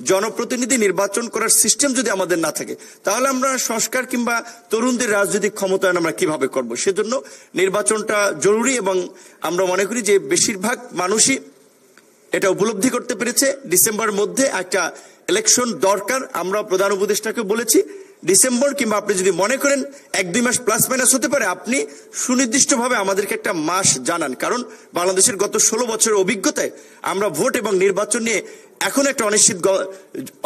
জনপ্রতিনিধি নির্বাচন করার সিস্টেম যদি আমাদের না থাকে, তাহলে আমরা সংস্কার কিংবা তরুণদের রাজনৈতিক ক্ষমতায়ন আমরা কিভাবে করব? সেজন্য নির্বাচনটা জরুরি এবং আমরা মনে করি যে বেশিরভাগ মানুষই এটা উপলব্ধি করতে পেরেছে। ডিসেম্বরের মধ্যে একটা ইলেকশন দরকার। আমরা প্রধান উপদেষ্টাকে বলেছি ডিসেম্বর কিংবা আপনি যদি মনে করেন 1-2 মাস প্লাস মাইনাস হতে পারে, আপনি সুনির্দিষ্টভাবে আমাদেরকে একটা মাস জানান। কারণ বাংলাদেশের গত 16 বছরের অভিজ্ঞতায় আমরা ভোট এবং নির্বাচন নিয়ে এখন একটা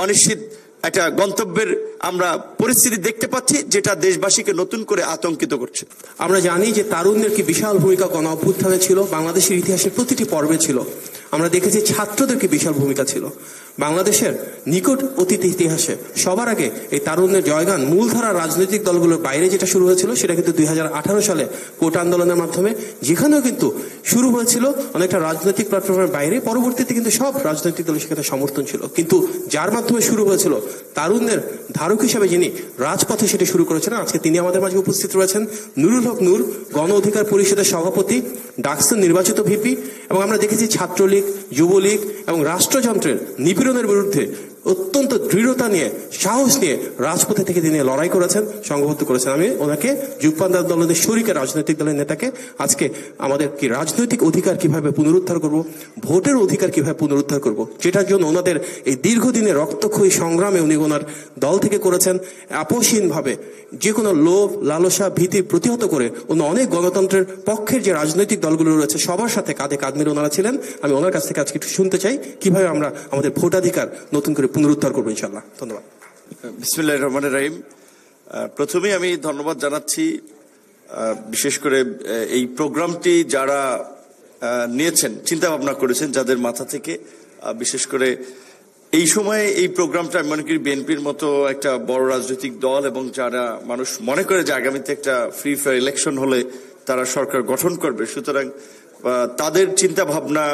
অনিশ্চিত একটা গন্তব্যের আমরা পরিস্থিতি দেখতে পাচ্ছি, যেটা দেশবাসীকে নতুন করে আতঙ্কিত করছে। আমরা জানি যে তারুণ্যের কি বিশাল ভূমিকা গণ অভ্যুত্থানে ছিল, বাংলাদেশের ইতিহাসের প্রতিটি পর্বে ছিল। আমরা দেখেছি ছাত্রদের কি বিশাল ভূমিকা ছিল। বাংলাদেশের নিকট অতীত ইতিহাসে সবার আগে এই তারুণ্যের জয়গান মূলধারা রাজনৈতিক দলগুলোর বাইরে যেটা শুরু হয়েছিল, সেটা কিন্তু 2018 সালে কোটা আন্দোলনের মাধ্যমে, যেখানেও কিন্তু শুরু হয়েছিল অনেকটা রাজনৈতিক প্ল্যাটফর্মের বাইরে। পরবর্তীতে কিন্তু সব রাজনৈতিক দলের সেখানে সমর্থন ছিল, কিন্তু যার মাধ্যমে শুরু হয়েছিল তারুণ্যের ধারক হিসেবে যিনি রাজপথে সেটা শুরু করেছেন, আজকে তিনি আমাদের মাঝে উপস্থিত রয়েছেন। নুরুল হক নূর, গণ অধিকার পরিষদের সভাপতি, ডাকসুর নির্বাচিত ভিপি। এবং আমরা দেখেছি ছাত্রলীগ, যুবলীগ এবং রাষ্ট্রযন্ত্রের নিপীড়নের বিরুদ্ধে অত্যন্ত দৃঢ়তা নিয়ে, সাহস নিয়ে রাজপথে থেকে তিনি লড়াই করেছেন, সংঘবদ্ধ করেছেন। আমি ওনাকে যুগপন্থী আন্দোলনের শরিকের রাজনৈতিক দলের নেতাকে আজকে আমাদের কি রাজনৈতিক অধিকার কিভাবে পুনরুদ্ধার করব, ভোটের অধিকার কিভাবে পুনরুদ্ধার করব, যেটার জন্য ওনাদের এই দীর্ঘদিনের রক্তক্ষয়ী সংগ্রামে উনি ওনার দল থেকে করেছেন। আপোষহীনভাবে যে কোনো লোভ, লালসা, ভীতি প্রতিহত করে উনি অনেক গণতন্ত্রের পক্ষের যে রাজনৈতিক দলগুলো রয়েছে সবার সাথে কাঁধে কাঁধ মিলে ওনারা ছিলেন। আমি ওনার কাছ থেকে আজকে একটু শুনতে চাই কিভাবে আমরা আমাদের ভোটাধিকার নতুন করে পুনরুদ্ধার করবো ইনশাআল্লাহ। ধন্যবাদ। বিসমিল্লাহির রহমানির রহিম। প্রথমেই আমি ধন্যবাদ জানাচ্ছি বিশেষ করে এই প্রোগ্রামটি যারা নিয়েছেন, চিন্তা ভাবনা করেছেন, যাদের মাথা থেকে, বিশেষ করে এই সময়ে এই প্রোগ্রামটা আমি মনে করি বিএনপির মতো একটা বড় রাজনৈতিক দল এবং যারা মানুষ মনে করে যে আগামীতে একটা ফ্রি ফেয়ার ইলেকশন হলে তারা সরকার গঠন করবে, সুতরাং তাদের চিন্তা ভাবনা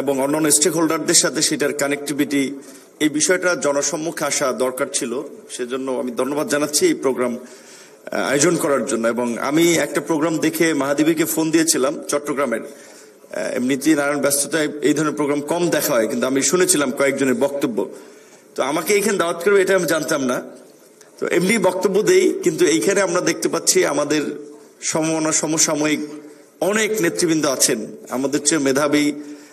এবং অন্যান্য স্টেক হোল্ডারদের সাথে সেটার কানেক্টিভিটি, এই বিষয়টা জনসম্মুখে আসা দরকার ছিল। সেজন্য আমি ধন্যবাদ জানাচ্ছি এই প্রোগ্রাম আয়োজন করার জন্য। এবং আমি একটা প্রোগ্রাম দেখে মাহাদেবীকে ফোন দিয়েছিলাম চট্টগ্রামের। এমনিতেই নারায়ণ ব্যস্ততায় এই ধরনের প্রোগ্রাম কম দেখা হয়, কিন্তু আমি শুনেছিলাম কয়েকজনের বক্তব্য। তো আমাকে এইখানে দাওয়াত করবে এটা আমি জানতাম না, তো এমনি বক্তব্য দেই। কিন্তু এইখানে আমরা দেখতে পাচ্ছি আমাদের সমসাময়িক অনেক নেতৃবৃন্দ আছেন, আমাদের চেয়ে মেধাবী।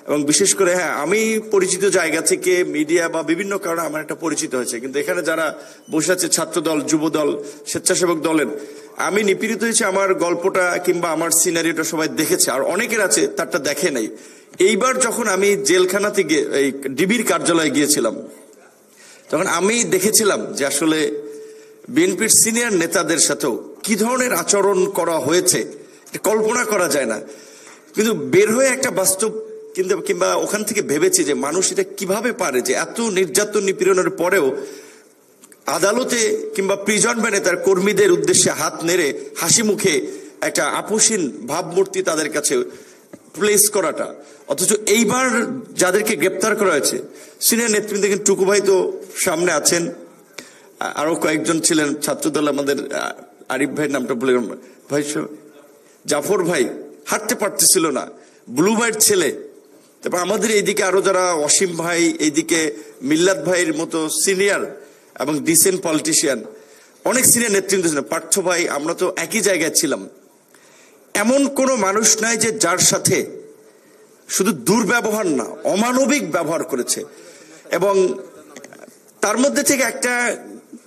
এবং বিশেষ করে আমি পরিচিত জায়গা থেকে মিডিয়া বা বিভিন্ন কারণে আমার একটা পরিচিত হয়েছে, কিন্তু এখানে যারা বসে আছে ছাত্র দল, যুব দল, স্বেচ্ছাসেবক দলের, আমি নিপীড়িত হয়েছি। আমার গল্পটা কিংবা আমার সিনারিওটা সবাই দেখেছে, আর অনেকের আছে তারটা দেখে নাই। এইবার যখন আমি জেলখানা থেকে এই ডিবির কার্যালয়ে গিয়েছিলাম, তখন আমি দেখেছিলাম যে আসলে বিএনপির সিনিয়র নেতাদের সাথেও কি ধরনের আচরণ করা হয়েছে কল্পনা করা যায় না। কিন্তু বের হয়ে একটা বাস্তব কিংবা ওখান থেকে ভেবেছি যে মানুষ এটা কিভাবে পারে যে এত নির্যাতন নিপীড়নের পরেও আদালতে কিংবা প্রিজন ভ্যানে তার কর্মীদের উদ্দেশ্যে হাত নেড়ে হাসি মুখে একটা আপোষহীন ভাবমূর্তি তাদের কাছে প্লেস করাটা। অথচ এইবার যাদেরকে গ্রেপ্তার করা হয়েছে সিনিয়র নেতৃবৃন্দ, টুকু ভাই তো সামনে আছেন, আরো কয়েকজন ছিলেন ছাত্রদল, আমাদের আরিফ ভাইয়ের নামটা ভুলে গেলাম, ভাই জাফর ভাই হাঁটতে পারতেছিল না, ব্লু ভাইয়ের ছেলে। তারপর আমাদের এইদিকে আরো যারা অসীম ভাই, এইদিকে মিল্লাত ভাইয়ের মতো সিনিয়র এবং ডিসেন্ট পলিটিশিয়ান, অনেক সিনিয়র নেতৃবৃন্দ ছিলেন, পার্থ ভাই, আমরা তো একই জায়গায় ছিলাম। এমন কোনো মানুষ নাই যে যার সাথে শুধু দুর্ব্যবহার না, অমানবিক ব্যবহার করেছে। এবং তার মধ্যে থেকে একটা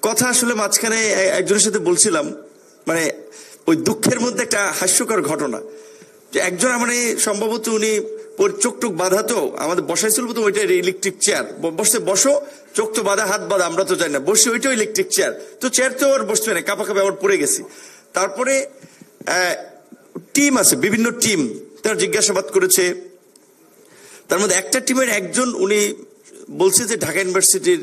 কথা আসলে মাঝখানে একজনের সাথে বলছিলাম, মানে ওই দুঃখের মধ্যে একটা হাস্যকর ঘটনা, যে একজন মানে সম্ভবত উনি চোখ টোক বাঁধা, তো আমাদের বসাইছিল তো ওইটা ইলেকট্রিক চেয়ার, বসো, চোখ তো বাঁধা, হাত বাঁধা, আমরা তো জানি না, বসে ওইটাও ইলেকট্রিক চেয়ার, তো চেয়ার তো আর বসতে না, কাপা আবার পড়ে গেছি। তারপরে টিম আছে, বিভিন্ন টিম তার জিজ্ঞাসাবাদ করেছে। তার মধ্যে একটা টিমের একজন উনি বলছে যে ঢাকা ইউনিভার্সিটির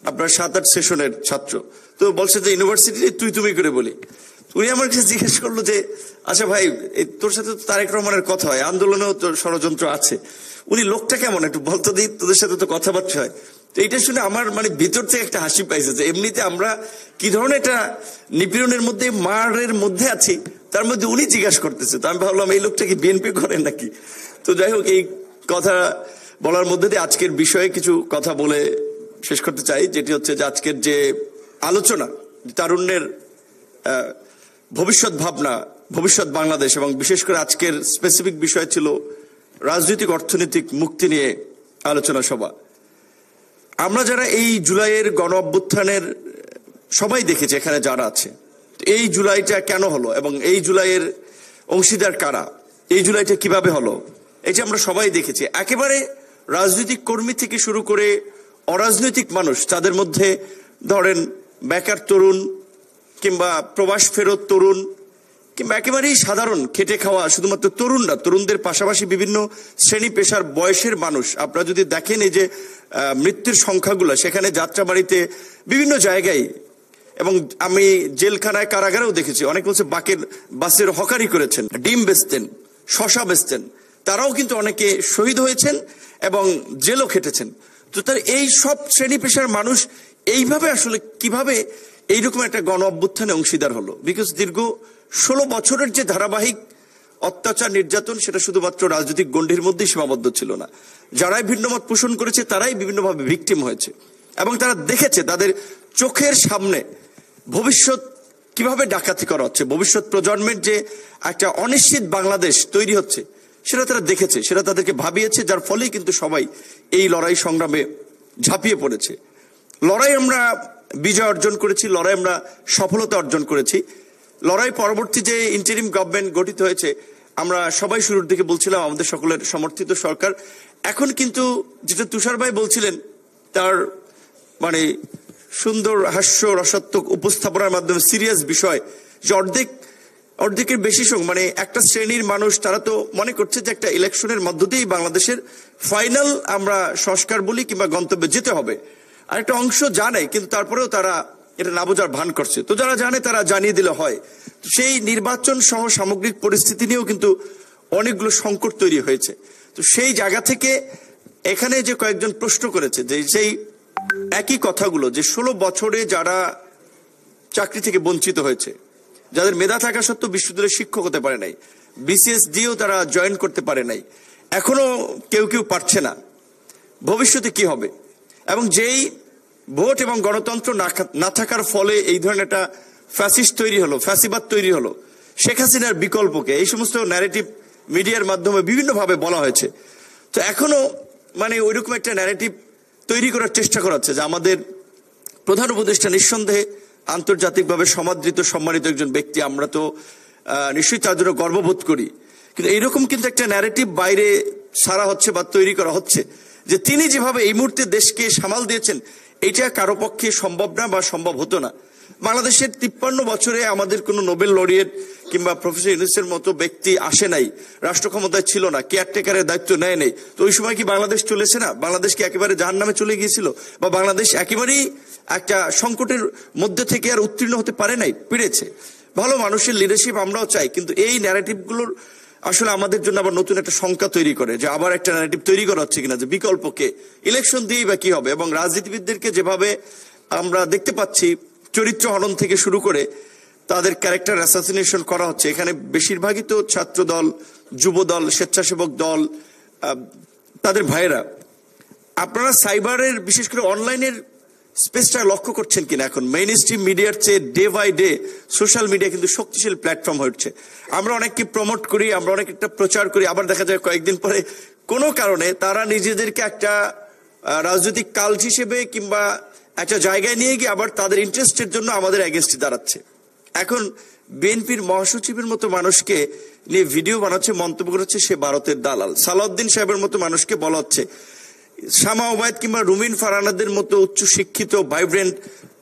আপনার 7-8 সেশনের ছাত্র, তো বলছে যে ইউনিভার্সিটি তুই তুমি করে বলি। উনি আমার কাছে জিজ্ঞেস করলো যে আচ্ছা ভাই, তোর সাথে তো তারেক রহমানের কথা হয়, আন্দোলনেও তো ষড়যন্ত্র আছে, উনি লোকটা কেমন একটু বলতো দিই, তোদের সাথে তো কথাবার্তা হয়। তো এইটা শুনে আমার মানে ভিতর থেকে একটা হাসি পাইছে যে এমনিতে আমরা কি ধরনের একটা নিপীড়নের মধ্যে, মারের মধ্যে আছি, তার মধ্যে উনি জিজ্ঞাসা করতেছে। তো আমি ভাবলাম এই লোকটা কি বিএনপি করেন নাকি। তো যাই হোক, এই কথা বলার মধ্যে দিয়ে আজকের বিষয়ে কিছু কথা বলে শেষ করতে চাই, যেটি হচ্ছে যে আজকের যে আলোচনা, তারুণ্যের ভবিষ্যৎ ভাবনা, ভবিষ্যৎ বাংলাদেশ, এবং বিশেষ করে আজকের স্পেসিফিক বিষয় ছিল রাজনৈতিক অর্থনৈতিক মুক্তি নিয়ে আলোচনা সভা। আমরা যারা এই জুলাইয়ের গণ অভ্যুত্থানের সবাই দেখেছি এখানে যারা আছে, এই জুলাইটা কেন হলো এবং এই জুলাইয়ের অংশীদার কারা, এই জুলাইটা কিভাবে হলো, এই যে আমরা সবাই দেখেছি। একেবারে রাজনৈতিক কর্মী থেকে শুরু করে অরাজনৈতিক মানুষ, তাদের মধ্যে ধরেন বেকার তরুণ কিংবা প্রবাস ফেরত তরুণ কিংবা একেবারেই সাধারণ খেটে খাওয়া শুধুমাত্র তরুণরা, তরুণদের পাশাপাশি বিভিন্ন শ্রেণী পেশার বয়সের মানুষ। আপনারা যদি দেখেন এই যে মৃত্যুর সংখ্যাগুলো, সেখানে যাত্রাবাড়িতে বিভিন্ন জায়গায়, এবং আমি জেলখানায় কারাগারেও দেখেছি, অনেক বলছে বাসের হকারি করেছেন, ডিম বেচতেন, শশা বেচতেন, তারাও কিন্তু অনেকে শহীদ হয়েছেন এবং জেলও খেটেছেন। তো তার এই সব শ্রেণী পেশার মানুষ এইভাবে আসলে কিভাবে এইরকম একটা গণ অভ্যুত্থানে অংশীদার হলো? বিকজ দীর্ঘ 16 বছরের যে ধারাবাহিক অত্যাচার নির্যাতন, সেটা শুধুমাত্র রাজনৈতিক গণ্ডির মধ্যেই সীমাবদ্ধ ছিল না। যারাই ভিন্নমত পোষণ করেছে তারাই বিভিন্নভাবে ভিকটিম হয়েছে, এবং তারা দেখেছে তাদের চোখের সামনে ভবিষ্যৎ কিভাবে ডাকাতি করা হচ্ছে, ভবিষ্যৎ প্রজন্মের যে একটা অনিশ্চিত বাংলাদেশ তৈরি হচ্ছে, সেটা তারা দেখেছে, সেটা তাদেরকে ভাবিয়েছে, যার ফলেই কিন্তু সবাই এই লড়াই সংগ্রামে ঝাঁপিয়ে পড়েছে। লড়াই আমরা বিজয় অর্জন করেছি, লড়াই আমরা সফলতা অর্জন করেছি। লড়াই পরবর্তী যে ইন্টারিম গভর্নমেন্ট গঠিত হয়েছে, আমরা সবাই শুরুর দিকে বলছিলাম আমাদের সকলের সমর্থিত সরকার। এখন কিন্তু যেটা তুষার ভাই বলছিলেন, তার মানে সুন্দর হাস্য রসাত্মক উপস্থাপনার মাধ্যমে সিরিয়াস বিষয়, যে অর্ধেকের বেশি মানে একটা শ্রেণীর মানুষ, তারা তো মনে করছে যে একটা ইলেকশনের মধ্য দিয়েই বাংলাদেশের ফাইনাল আমরা সংস্কার বলি কিংবা গন্তব্যে যেতে হবে। আর একটা অংশ জানে, কিন্তু তারপরেও তারা এটা না বোঝার ভান করছে। তো যারা জানে তারা জানিয়ে দিলে হয়। সেই নির্বাচন সহ সামগ্রিক পরিস্থিতি নিয়েও কিন্তু অনেকগুলো সংকট তৈরি হয়েছে। তো সেই জায়গা থেকে এখানে যে কয়েকজন প্রশ্ন করেছে, যে সেই একই কথাগুলো, যে 16 বছরে যারা চাকরি থেকে বঞ্চিত হয়েছে, যাদের মেধা থাকা সত্ত্বেও বিশ্ববিদ্যালয়ের শিক্ষক হতে পারে নাই, বিসিএস দিয়েও তারা জয়েন করতে পারে নাই, এখনো কেউ কেউ পারছে না, ভবিষ্যতে কি হবে? এবং যেই ভোট এবং গণতন্ত্র না থাকার ফলে এই ধরনের একটা ফ্যাসিস্ট তৈরি হলো, ফ্যাসিবাদ তৈরি হলো, শেখ হাসিনার বিকল্পকে এই সমস্ত ন্যারেটিভ মিডিয়ার মাধ্যমে বিভিন্নভাবে বলা হয়েছে। তো এখনো মানে ওইরকম একটা ন্যারেটিভ তৈরি করার চেষ্টা করা হচ্ছে যে আমাদের প্রধান উপদেষ্টা নিঃসন্দেহে আন্তর্জাতিকভাবে সমাদৃত সম্মানিত একজন ব্যক্তি, আমরা তো নিশ্চয়ই তার জন্য গর্ববোধ করি। কিন্তু এইরকম কিন্তু একটা ন্যারেটিভ বাইরে সারা হচ্ছে বা তৈরি করা হচ্ছে যে তিনি যেভাবে এই মুহূর্তে দেশকে সামাল দিয়েছেন, এটা কারো পক্ষে সম্ভব না বা সম্ভব হতো না। বাংলাদেশের 53 বছরে আমাদের কোনো নোবেল লরিয়েট কিংবা প্রফেসর ইউনূসের মতো ব্যক্তি আসে নাই, রাষ্ট্র ক্ষমতায় ছিল না, কেয়ারটেকারের দায়িত্ব নেয় নেই। তো ওই সময় কি বাংলাদেশ চলেছে না? বাংলাদেশ কি একেবারে জাহান্নামে চলে গিয়েছিল? বা বাংলাদেশ একেবারেই একটা সংকটের মধ্যে থেকে আর উত্তীর্ণ হতে পারে নাই? পেরেছে। ভালো মানুষের লিডারশিপ আমরাও চাই, কিন্তু এই ন্যারেটিভগুলোর আসলে আমাদের জন্য আবার নতুন একটা শঙ্কা তৈরি করে, যে আবার একটা ন্যারেটিভ তৈরি করা হচ্ছে কিনা, যে বিকল্পকে ইলেকশন দিয়েই বা কি হবে। এবং রাজনীতিবিদদেরকে যেভাবে আমরা দেখতে পাচ্ছি, চরিত্র হনন থেকে শুরু করে তাদের ক্যারেক্টার অ্যাসাসিনেশন করা হচ্ছে। এখানে বেশিরভাগই তো ছাত্র দল, যুব দল, স্বেচ্ছাসেবক দল, তাদের ভাইয়েরা। আপনারা সাইবারের, বিশেষ করে অনলাইনের স্পেসটা লক্ষ্য করছেন কিনা? এখন মেইন স্ট্রিম মিডিয়ার চেয়ে day by day social media কিন্তু শক্তিশালী প্ল্যাটফর্ম হয়ে উঠছে। আমরা অনেককে প্রমোট করি, আমরা অনেক একটা প্রচার করি, আবার দেখা যায় কয়েকদিন পরে কোনো কারণে তারা নিজেদেরকে একটা রাজনৈতিক কাল্ট হিসেবে কিংবা একটা জায়গায় নিয়ে গিয়ে আবার তাদের ইন্টারেস্টের জন্য আমাদের এগেনস্টে দাঁড়াচ্ছে। এখন বিএনপির মহাসচিবের মতো মানুষকে নিয়ে ভিডিও বানাচ্ছে, মন্তব্য করাচ্ছে সে ভারতের দালাল। সালাউদ্দিন সাহেবের মতো মানুষকে বলা হচ্ছে, শামা ওবায়দ কিংবা রুমিন ফারহানাদের মতো উচ্চ শিক্ষিত ভাইব্রেন্ট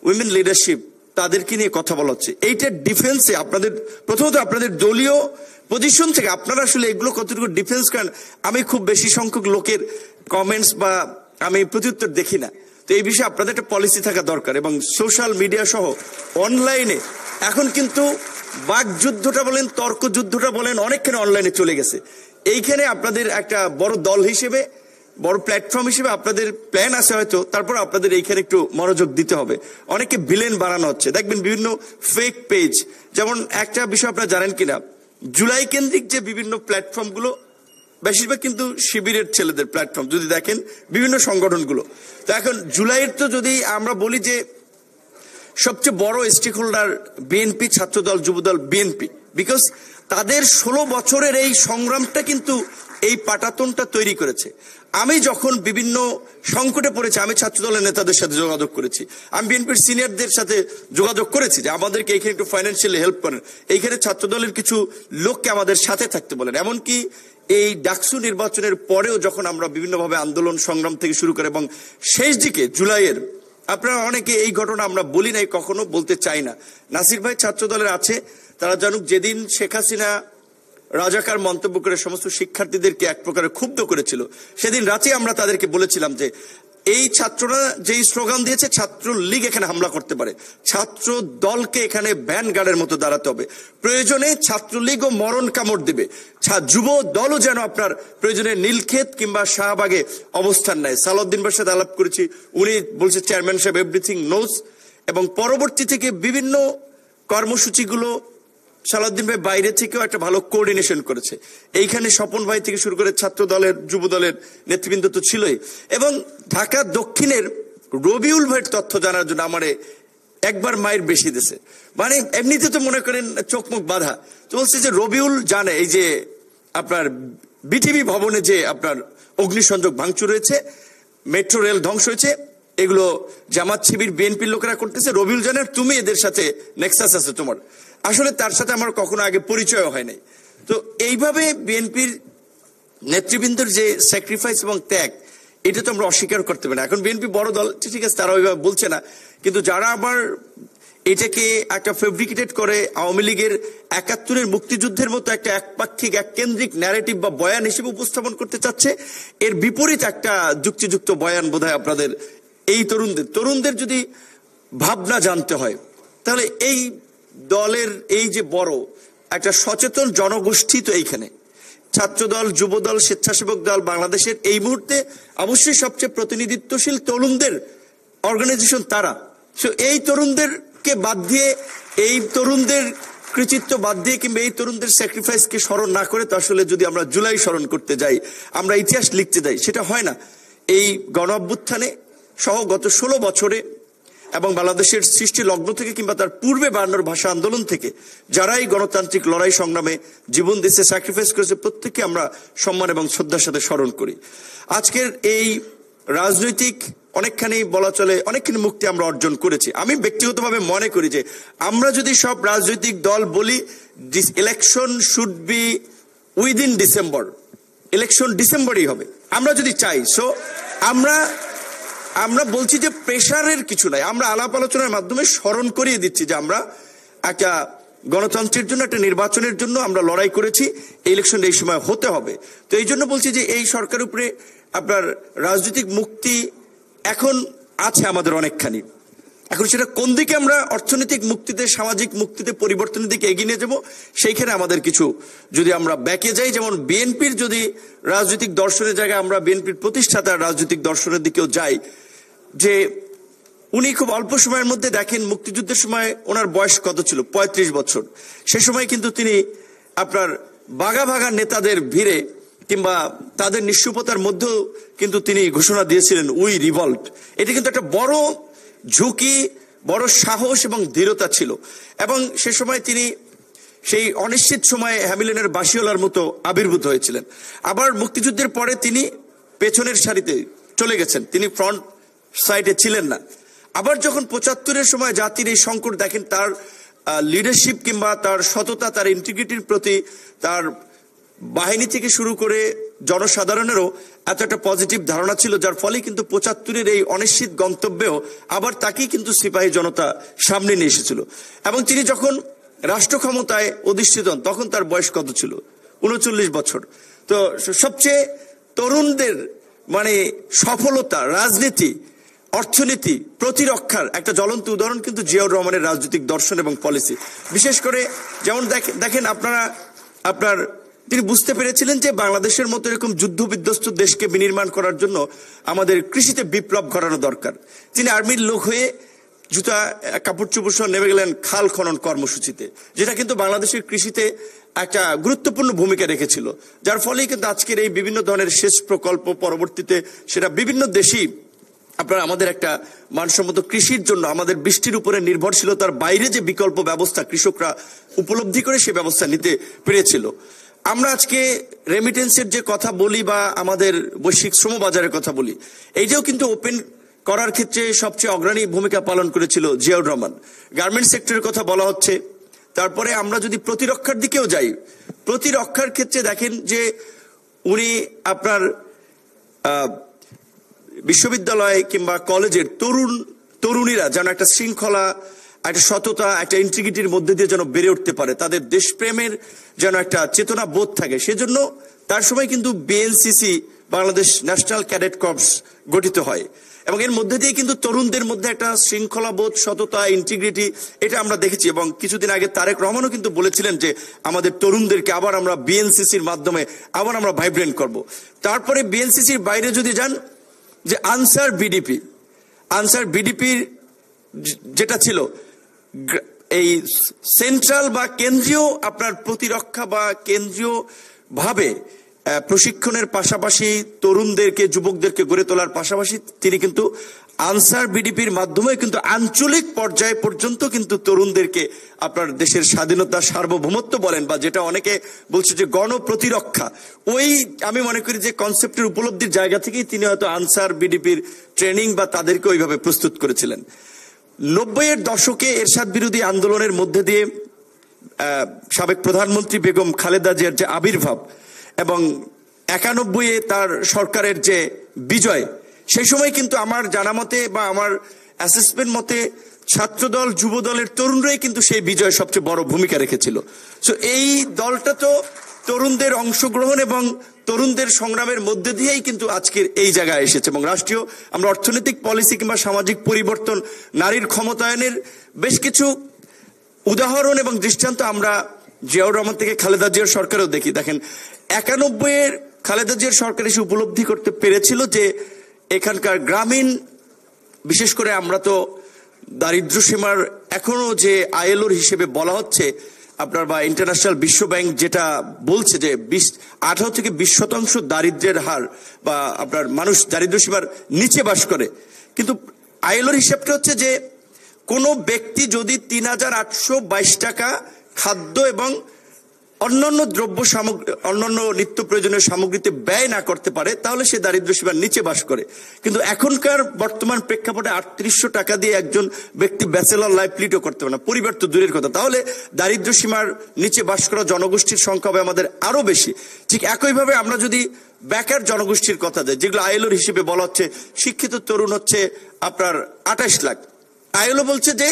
উইমেন লিডারশিপ, তাদেরকে নিয়ে কথা বলা হচ্ছে। এইটার ডিফেন্সে আপনাদের, প্রথমত আপনাদের দলীয় পজিশন থেকে আপনারা আসলে এগুলো কতটুকু ডিফেন্স করেন, আমি খুব বেশি সংখ্যক লোকের কমেন্টস বা আমি প্রত্যুত্তর দেখি না। তো এই বিষয়ে আপনাদের একটা পলিসি থাকা দরকার। এবং সোশ্যাল মিডিয়া সহ অনলাইনে এখন কিন্তু বাকযুদ্ধটা বলেন, তর্ক যুদ্ধটা বলেন, অনেকখানি অনলাইনে চলে গেছে। এইখানে আপনাদের একটা বড় দল হিসেবে, বড় প্ল্যাটফর্ম হিসেবে আপনাদের প্ল্যান আছে হয়তো, তারপর আপনাদের এইখানে একটু মনোযোগ দিতে হবে। অনেকে ভিলেন বানানো হচ্ছে, দেখবেন বিভিন্ন ফেক পেজ। যেমন একটা বিষয় আপনারা জানেন কিনা, জুলাই কেন্দ্রিক যে বিভিন্ন প্ল্যাটফর্মগুলো, বেশিরভাগ কিন্তু শিবিরের ছেলেদের প্ল্যাটফর্ম যদি দেখেন বিভিন্ন সংগঠনগুলো। তো এখন জুলাইয়ের তো যদি আমরা বলি যে সবচেয়ে বড় stakeholder BNP, Chhatradal, Jubodal, BNP, because তাদের 16 বছরের এই সংগ্রামটা কিন্তু এই পাটাতনটা তৈরি করেছে। আমি যখন বিভিন্ন সংকটে পড়েছি আমি ছাত্রদলের নেতাদের সাথে যোগাযোগ করেছি, আমি বিএনপির সিনিয়রদের সাথে যোগাযোগ করেছি যে আমাদেরকে এইখানে একটু ফাইন্যান্সিয়ালি হেল্প করেন, এইখানে ছাত্রদলের কিছু লোককে আমাদের সাথে থাকতে বলেন। এমনকি এই ডাকসু নির্বাচনের পরেও যখন আমরা বিভিন্নভাবে আন্দোলন সংগ্রাম থেকে শুরু করে এবং শেষ দিকে জুলাইয়ের, আপনারা অনেকে এই ঘটনা আমরা বলি নাই, কখনো বলতে চাই না, নাসির ভাই ছাত্রদলের আছে, তারা জানুক যেদিন শেখ হাসিনা রাজাকার মন্তব্য করে সমস্ত শিক্ষার্থীদেরকে এক প্রকারে ক্ষুব্ধ করেছিল, সেদিন রাতে আমরা তাদেরকে বলেছিলাম যে এই ছাত্ররা যেই স্লোগান দিয়েছে ছাত্র লীগ এখানে হামলা করতে পারে, ছাত্র দলকে এখানে ব্যান গার্ডের মতো দাঁড়াতে হবে, প্রয়োজনে ছাত্রলীগও মরণ কামড় দিবে, যুব দলও যেন আপনার প্রয়োজনে নীলক্ষেত কিংবা শাহবাগে অবস্থান নেয়। সালাউদ্দিন ভাইয়ের সাথে আলাপ করেছি, উনি বলছে চেয়ারম্যান সাহেব এভরিথিং নোজ, এবং পরবর্তী থেকে বিভিন্ন কর্মসূচিগুলো সালাউদ্দিন ভাই বাইরে থেকেও একটা ভালো কোঅর্ডিনেশন করেছে। এইখানে স্বপন ভাই থেকে শুরু করে ছাত্র দলের, যুব দলের নেতৃবৃন্দ তো ছিলই, এবং ঢাকা দক্ষিণের রবিউল ভাইয়ের তথ্য জানার জন্য আমারে একবার মায়ের বেশি দিয়েছে, মানে এমনিতে তো মনে করেন চোখ মুখ বাঁধা, তো বলছে যে রবিউল জানে এই যে আপনার বিটিভি ভবনে যে আপনার অগ্নিসংযোগ ভাঙচুর হয়েছে, মেট্রো রেল ধ্বংস হয়েছে, এগুলো জামাত শিবির বিএনপির লোকেরা করতেছে, রবিউল জানে, তুমি এদের সাথে নেক্সাস আছে তোমার। আসলে তার সাথে আমার কখনো আগে পরিচয় হয় নাই। তো এইভাবে বিএনপির নেতৃবৃন্দের যে স্যাক্রিফাইস এবং ত্যাগ, এটা তো আমরা অস্বীকার করতে পারি না। এখন বিএনপি বড় দল, ঠিক আছে, তারা ওইভাবে বলছে না, কিন্তু যারা আবার এটাকে একটা ফেব্রিকেটেড করে আওয়ামী লীগের ৭১-এর মুক্তিযুদ্ধের মতো একটা একপাক্ষিক এক কেন্দ্রিক ন্যারেটিভ বা বয়ান হিসেবে উপস্থাপন করতে চাচ্ছে, এর বিপরীত একটা যুক্তিযুক্ত বয়ান বোধহয় আপনাদের এই তরুণদের যদি ভাবনা জানতে হয়, তাহলে এই দলের এই যে বড় একটা সচেতন জনগোষ্ঠী তো এইখানে ছাত্রদল, যুবদল, স্বেচ্ছাসেবক দল বাংলাদেশের এই মুহূর্তে অবশ্যই সবচেয়ে প্রতিনিধিত্বশীল তরুণদের অর্গানাইজেশন তারা। এই তরুণদেরকে বাদ দিয়ে, এই তরুণদের কৃতিত্ব বাদ দিয়ে কিংবা এই তরুণদের স্যাক্রিফাইসকে স্মরণ না করে তো আসলে যদি আমরা জুলাই স্মরণ করতে যাই, আমরা ইতিহাস লিখতে যাই, সেটা হয় না। এই গণ অভ্যুত্থানে সহ গত 16 বছরে এবং বাংলাদেশের সৃষ্টি লগ্ন থেকে কিংবা তার পূর্বে 52 ভাষা আন্দোলন থেকে যারা এই গণতান্ত্রিক লড়াই সংগ্রামে জীবন দিয়েছে, স্যাক্রিফাইস করেছে, প্রত্যেককে আমরা সম্মান এবং শ্রদ্ধার সাথে স্মরণ করি। আজকের এই রাজনৈতিক অনেকখানি বলা চলে অনেকখানি মুক্তি আমরা অর্জন করেছি। আমি ব্যক্তিগতভাবে মনে করি যে আমরা যদি সব রাজনৈতিক দল বলি this election should be within December, election ডিসেম্বরই হবে আমরা যদি চাই। সো আমরা বলছি যে প্রেশারের কিছু নাই, আমরা আলাপ আলোচনার মাধ্যমে স্মরণ করিয়ে দিচ্ছি যে আমরা একটা গণতন্ত্রের জন্য, একটা নির্বাচনের জন্য আমরা লড়াই করেছি, এই ইলেকশন এই সময় হতে হবে। তো এই জন্য বলছি যে এই সরকারের উপরে আপনার রাজনৈতিক মুক্তি এখন আছে আমাদের অনেকখানি। এখন সেটা কোন দিকে আমরা অর্থনৈতিক মুক্তিতে, সামাজিক মুক্তিতে, পরিবর্তনের দিকে এগিয়ে নিয়ে যাবো, সেইখানে আমাদের কিছু যদি আমরা ব্যাকে যাই, যেমন বিএনপির যদি রাজনৈতিক দর্শনের জায়গায় আমরা বিএনপির প্রতিষ্ঠাতার রাজনৈতিক দর্শনের দিকেও যাই, যে উনি খুব অল্প সময়ের মধ্যে দেখেন মুক্তিযুদ্ধের সময় ওনার বয়স কত ছিল, 35 বছর। সে সময় কিন্তু তিনি আপনার বাঘা বাঘা নেতাদের ভিড়ে কিংবা তাদের নিঃস্বতার মধ্যেও কিন্তু তিনি ঘোষণা দিয়েছিলেন উই রিভল্ট। এটা কিন্তু একটা বড় ঝুঁকি, বড় সাহস এবং দৃঢ়তা ছিল, এবং সে সময় তিনি সেই অনিশ্চিত সময়ে হ্যামিলনের বাসিওয়ালার মতো আবির্ভূত হয়েছিলেন। আবার মুক্তিযুদ্ধের পরে তিনি পেছনের সারিতে চলে গেছেন, তিনি ফ্রন্ট সাইডে ছিলেন না। আবার যখন 75-এর সময় জাতির এই সংকট দেখেন, তার লিডারশিপ কিংবা তার সততা, তার ইন্টিগ্রিটির প্রতি, তার বাহিনী থেকে শুরু করে জনসাধারণেরও এত একটা পজিটিভ ধারণা ছিল, যার ফলে কিন্তু 75-এর এই অনিশ্চিত গন্তব্যেও আবার তাকেই কিন্তু সিপাহী জনতা সামনে নিয়ে এসেছিল। এবং তিনি যখন রাষ্ট্র ক্ষমতায় অধিষ্ঠিত হন তখন তার বয়স কত ছিল, 39 বছর। তো সবচেয়ে তরুণদের মানে সফলতা, রাজনীতি, অর্থনীতি, প্রতিরক্ষার একটা জ্বলন্ত উদাহরণ কিন্তু জিয়াউর রহমানের রাজনৈতিক দর্শন এবং পলিসি। বিশেষ করে যেমন দেখেন আপনার তিনি বুঝতে পেরেছিলেন যে বাংলাদেশের মতো এরকম যুদ্ধ বিধ্বস্ত দেশকে বিনির্মাণ করার জন্য আমাদের কৃষিতে বিপ্লব ঘটানো দরকার। তিনি আর্মির লোক হয়ে জুতা কাপড় চোপড় সহ নেমে গেলেন খাল খনন কর্মসূচিতে, যেটা কিন্তু বাংলাদেশের কৃষিতে একটা গুরুত্বপূর্ণ ভূমিকা রেখেছিল, যার ফলেই কিন্তু আজকের এই বিভিন্ন ধরনের সেচ প্রকল্প পরবর্তীতে সেটা বিভিন্ন দেশেই আপনার আমাদের একটা মানসম্মত কৃষির জন্য আমাদের বৃষ্টির উপরে নির্ভরশীলতার বাইরে যে বিকল্প ব্যবস্থা কৃষকরা উপলব্ধি করে সে ব্যবস্থা নিতে পেরেছিল। আমরা আজকে রেমিটেন্সের যে কথা বলি বা আমাদের বৈশ্বিক শ্রম বাজারের কথা বলি, এইটাও কিন্তু ওপেন করার ক্ষেত্রে সবচেয়ে অগ্রণী ভূমিকা পালন করেছিল জিয়াউর রহমান। গার্মেন্টস সেক্টরের কথা বলা হচ্ছে। তারপরে আমরা যদি প্রতিরক্ষার দিকেও যাই, প্রতিরক্ষার ক্ষেত্রে দেখেন যে উনি আপনার বিশ্ববিদ্যালয় কিংবা কলেজের তরুণীরা যেন একটা শৃঙ্খলা, একটা সততা, একটা ইন্টিগ্রিটির মধ্যে দিয়ে যেন বেড়ে উঠতে পারে, তাদের দেশপ্রেমের যেন একটা চেতনা বোধ থাকে, সেজন্য তার সময় কিন্তু BNCC Bangladesh national cadet corps গঠিত হয় এবং এর মধ্যে দিয়ে কিন্তু তরুণদের মধ্যে একটা শৃঙ্খলা বোধ, সততা, ইন্টিগ্রিটি এটা আমরা দেখেছি। এবং কিছুদিন আগে তারেক রহমানও কিন্তু বলেছিলেন যে আমাদের তরুণদেরকে আবার আমরা বিএনসিসির মাধ্যমে আবার আমরা ভাইব্রেন্ট করব। তারপরে বিএনসিসির বাইরে যদি যান, যে আনসার বিডিপির যেটা ছিল এই সেন্ট্রাল বা কেন্দ্রীয় আপনার প্রতিরক্ষা বা কেন্দ্রীয় ভাবে প্রশিক্ষণের পাশাপাশি তরুণদেরকে, যুবকদেরকে গড়ে তোলার পাশাপাশি তিনি কিন্তু আনসার বিডিপির মাধ্যমে কিন্তু আঞ্চলিক পর্যায়ে পর্যন্ত কিন্তু তরুণদেরকে আপনার দেশের স্বাধীনতা, সার্বভৌমত্ব বলেন বা যেটা অনেকে বলছে যে গণপ্রতিরক্ষা, ওই আমি মনে করি যে কনসেপ্টের উপলব্ধির জায়গা থেকেই তিনি হয়তো আনসার বিডিপির ট্রেনিং বা তাদেরকে ওইভাবে প্রস্তুত করেছিলেন। 90-এর দশকে এরশাদ বিরোধী আন্দোলনের মধ্যে দিয়ে সাবেক প্রধানমন্ত্রী বেগম খালেদা জিয়ার যে আবির্ভাব এবং 91-এ তার সরকারের যে বিজয়, সেই সময় কিন্তু আমার জানা মতে বা আমার অ্যাসেসমেন্ট মতে ছাত্রদল, যুবদলের তরুণরাই কিন্তু সেই বিজয়ে সবচেয়ে বড় ভূমিকা রেখেছিল। সো এই দলটা তো তরুণদের অংশগ্রহণ এবং তরুণদের সংগ্রামের মধ্যে দিয়েই কিন্তু আজকের এই জায়গায় এসেছে এবং রাষ্ট্রীয় আমরা অর্থনৈতিক পলিসি কিংবা সামাজিক পরিবর্তন, নারীর ক্ষমতায়নের বেশ কিছু উদাহরণ এবং দৃষ্টান্ত আমরা জিয়াউর রহমান থেকে খালেদা জিয়ার সরকারেও দেখি। দেখেন 91-এর খালেদা জিয়ার সরকার এসে উপলব্ধি করতে পেরেছিল যে এখানকার গ্রামীণ, বিশেষ করে আমরা তো দারিদ্র সীমার এখনো যে আইএলওর হিসেবে বলা হচ্ছে আপনার বা ইন্টারন্যাশনাল বিশ্ব ব্যাংক যেটা বলছে যে 18 থেকে 20% দারিদ্র্যের হার বা আপনার মানুষ দারিদ্র সীমার নিচে বাস করে, কিন্তু আইএলওর হিসাবটা হচ্ছে যে কোনো ব্যক্তি যদি 3822 টাকা খাদ্য এবং অন্যান্য দ্রব্য সামগ্রী, অন্যান্য নিত্য প্রয়োজনীয় সামগ্রীতে ব্যয় না করতে পারে তাহলে সে দারিদ্র সীমার নিচে বাস করে। কিন্তু এখনকার বর্তমান প্রেক্ষাপটে 3800 টাকা দিয়ে একজন ব্যক্তি ব্যাচেলর লাইফ লিডও করতে পারে না, পরিবার তো দূরের কথা, তাহলে দারিদ্র সীমার নিচে বাস করা জনগোষ্ঠীর সংখ্যা হবে আমাদের আরো বেশি। ঠিক একইভাবে আমরা যদি বেকার জনগোষ্ঠীর কথা দেয়, যেগুলো আইএলওর হিসেবে বলা হচ্ছে শিক্ষিত তরুণ হচ্ছে আপনার 28 লাখ, আইএলও বলছে যে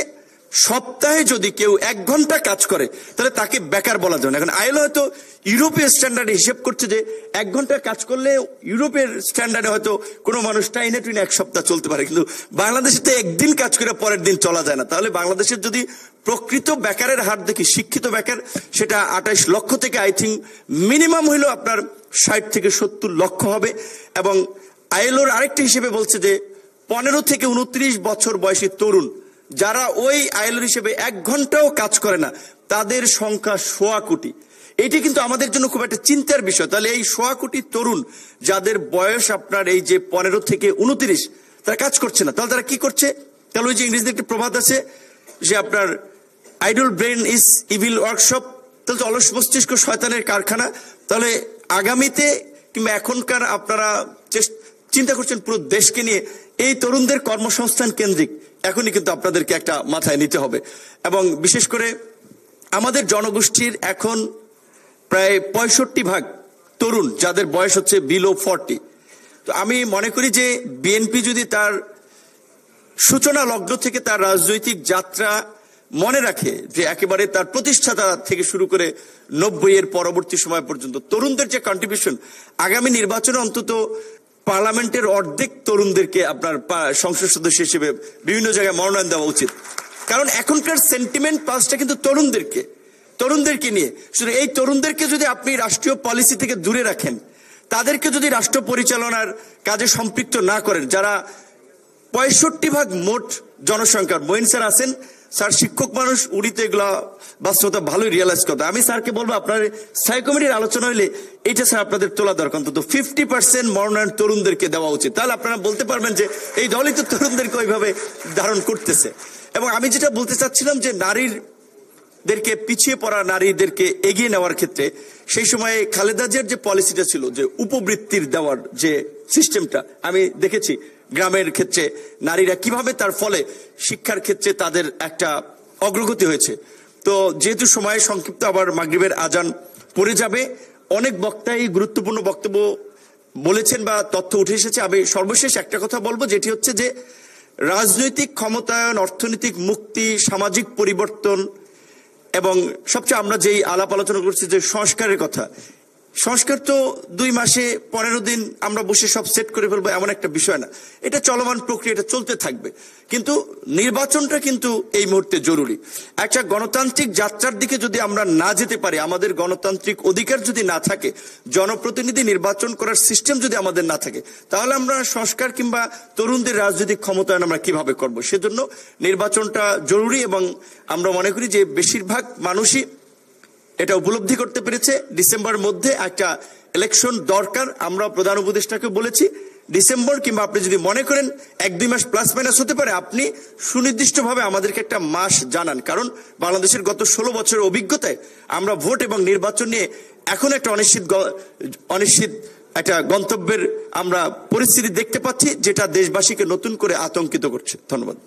সপ্তাহে যদি কেউ 1 ঘন্টা কাজ করে তাহলে তাকে বেকার বলা যাবে না। এখন আইএলও হয়তো ইউরোপীয় স্ট্যান্ডার্ডে হিসেব করছে যে 1 ঘন্টা কাজ করলে ইউরোপের স্ট্যান্ডার্ডে হয়তো কোনো মানুষ টাইনে টুইনে 1 সপ্তাহ চলতে পারে, কিন্তু বাংলাদেশে তো একদিন কাজ করে পরের দিন চলা যায় না। তাহলে বাংলাদেশের যদি প্রকৃত বেকারের হার দেখি, শিক্ষিত বেকার সেটা 28 লক্ষ থেকে আই থিঙ্ক মিনিমাম হইলো আপনার 60 থেকে 70 লক্ষ হবে। এবং আইএলওর আরেকটা হিসেবে বলছে যে 15 থেকে 29 বছর বয়সী তরুণ যারা ওই আইএলওর হিসেবে 1 ঘন্টাও কাজ করে না, তাদের সংখ্যা 1.25 কোটি। এটি কিন্তু আমাদের জন্য খুব একটা চিন্তার বিষয়। তাহলে এই 1.25 কোটি তরুণ যাদের বয়স আপনার এই যে 15 থেকে 29, তারা কাজ করছে না, তাহলে তারা কি করছে? তাহলে ওই যে ইংরেজিতে একটা প্রবাদ আছে যে আপনার idol brain is evil workshop, তাহলে তো অলস মস্তিষ্ক শয়তানের কারখানা। তাহলে আগামীতে কিংবা এখনকার আপনারা চিন্তা করছেন পুরো দেশকে নিয়ে, এই তরুণদের কর্মসংস্থান কেন্দ্রিক এখনই কিন্তু আপনাদেরকে একটা মাথায় নিতে হবে। এবং বিশেষ করে আমাদের জনগোষ্ঠীর এখন প্রায় 65% তরুণ যাদের বয়স হচ্ছে বিলো 40। তো আমি মনে করি যে বিএনপি যদি তার সূচনা লগ্ন থেকে তার রাজনৈতিক যাত্রা মনে রাখে যে একেবারে তার প্রতিষ্ঠাতা থেকে শুরু করে 90-এর পরবর্তী সময় পর্যন্ত তরুণদের যে কন্ট্রিবিউশন, আগামী নির্বাচনে অন্তত পার্লামেন্টের অর্ধেক তরুণদেরকে আপনার সংসদ সদস্য হিসেবে বিভিন্ন জায়গায় মনোনয়ন দেওয়া উচিত। কারণ এখনকার সেন্টিমেন্ট পাসটা কিন্তু তরুণদেরকে নিয়ে। শুধু এই তরুণদেরকে যদি আপনি রাষ্ট্রীয় পলিসি থেকে দূরে রাখেন, তাদেরকে যদি রাষ্ট্র পরিচালনার কাজে সম্পৃক্ত না করেন, যারা 65% মোট জনসংখ্যার। মঈন স্যার আছেন, স্যার শিক্ষক মানুষ, উনি তো এগুলা বাস্তবতা ভালোই রিয়েলাইজ করতে। আমি স্যারকে বলবো আপনার স্থায়ী কমিটির আলোচনা হইলে এটা স্যার আপনাদের তোলা দরকার, অন্তত 50% মনোনয়ন তরুণদেরকে দেওয়া উচিত। তাহলে আপনারা বলতে পারবেন যে এই দলই তো তরুণদেরকে ওইভাবে ধারণ করতেছে। এবং আমি যেটা বলতে চাচ্ছিলাম যে নারীদেরকে, পিছিয়ে পড়া নারীদেরকে এগিয়ে নেওয়ার ক্ষেত্রে সেই সময়ে খালেদা জিয়ার যে পলিসিটা ছিল, যে উপবৃত্তির দেওয়ার যে সিস্টেমটা, আমি দেখেছি গ্রামের ক্ষেত্রে নারীরা কিভাবে তার ফলে শিক্ষার ক্ষেত্রে তাদের একটা অগ্রগতি হয়েছে। তো যেহেতু সময় সংক্ষিপ্ত, আবার মাগরিবের আজান পড়ে যাবে, অনেক বক্তাই গুরুত্বপূর্ণ বক্তব্য বলেছেন বা তথ্য উঠে এসেছে। আমি সর্বশেষ একটা কথা বলবো, যেটি হচ্ছে যে রাজনৈতিক ক্ষমতায়ন, অর্থনৈতিক মুক্তি, সামাজিক পরিবর্তন এবং সবচেয়ে আমরা যেই আলাপ আলোচনা করছি যে সংস্কারের কথা, সংস্কার তো 2 মাসে 15 দিন আমরা বসে সব সেট করে ফেলবো এমন একটা বিষয় না। এটা চলমান প্রক্রিয়া, এটা চলতে থাকবে। কিন্তু নির্বাচনটা কিন্তু এই মুহূর্তে জরুরি। একটা গণতান্ত্রিক যাত্রার দিকে যদি আমরা না যেতে পারি, আমাদের গণতান্ত্রিক অধিকার যদি না থাকে, জনপ্রতিনিধি নির্বাচন করার সিস্টেম যদি আমাদের না থাকে, তাহলে আমরা সংস্কার কিংবা তরুণদের রাজনৈতিক ক্ষমতায়ন আমরা কিভাবে করব? সেজন্য নির্বাচনটা জরুরি এবং আমরা মনে করি যে বেশিরভাগ মানুষই এটা উপলব্ধি করতে পেরেছে। ডিসেম্বরের মধ্যে একটা ইলেকশন দরকার। আমরা প্রধান উপদেষ্টাকে বলেছি ডিসেম্বর, কিংবা আপনি যদি মনে করেন 1-2 মাস প্লাস মাইনাস হতে পারে, আপনি সুনির্দিষ্টভাবে আমাদেরকে একটা মাস জানান। কারণ বাংলাদেশের গত 16 বছরের অভিজ্ঞতায় আমরা ভোট এবং নির্বাচন নিয়ে এখন একটা অনিশ্চিত একটা গন্তব্যের আমরা পরিস্থিতি দেখতে পাচ্ছি, যেটা দেশবাসীকে নতুন করে আতঙ্কিত করছে। ধন্যবাদ।